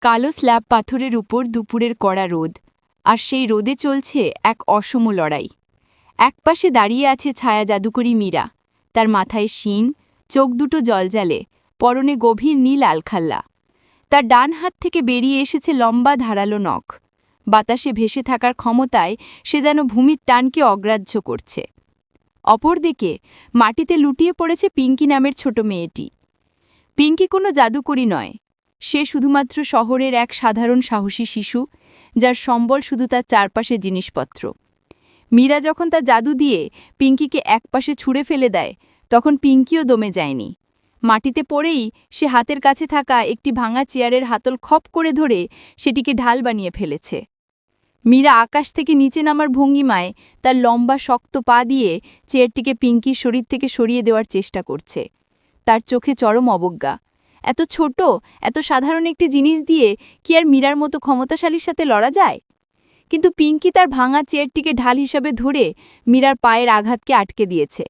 কালো স্ল্যাব পাথরের উপর দুপুরের কড়া রোদ, আর সেই রোদে চলছে এক অসম লড়াই। একপাশে দাঁড়িয়ে আছে ছায়া জাদুকরী মীরা, তার মাথায় শিং, চোখ দুটো জলজালে, পরনে গভীর নীল আলখাল্লা। তার ডান হাত থেকে বেরিয়ে এসেছে লম্বা ধারালো নখ। বাতাসে ভেসে থাকার ক্ষমতায় সে যেন ভূমির টানকে অগ্রাহ্য করছে। অপরদিকে মাটিতে লুটিয়ে পড়েছে পিঙ্কি নামের ছোট মেয়েটি। পিঙ্কি কোনো জাদুকরী নয়, সে শুধুমাত্র শহরের এক সাধারণ সাহসী শিশু, যার সম্বল শুধু তার চারপাশে জিনিসপত্র। মীরা যখন তার জাদু দিয়ে পিঙ্কিকে একপাশে ছুঁড়ে ফেলে দেয়, তখন পিঙ্কিও দমে যায়নি। মাটিতে পড়েই সে হাতের কাছে থাকা একটি ভাঙা চেয়ারের হাতল খপ করে ধরে সেটিকে ঢাল বানিয়ে ফেলেছে। মীরা আকাশ থেকে নিচে নামার ভঙ্গিমায় তার লম্বা শক্ত পা দিয়ে চেয়ারটিকে পিঙ্কির শরীর থেকে সরিয়ে দেওয়ার চেষ্টা করছে। তার চোখে চরম অবজ্ঞা। এত ছোট, এত সাধারণ একটি জিনিস দিয়ে কি আর মীরার মতো ক্ষমতাশালীর সাথে লড়া যায়? কিন্তু পিঙ্কি তার ভাঙা চেয়ারটিকে ঢাল হিসাবে ধরে মীরার পায়ের আঘাতকে আটকে দিয়েছে।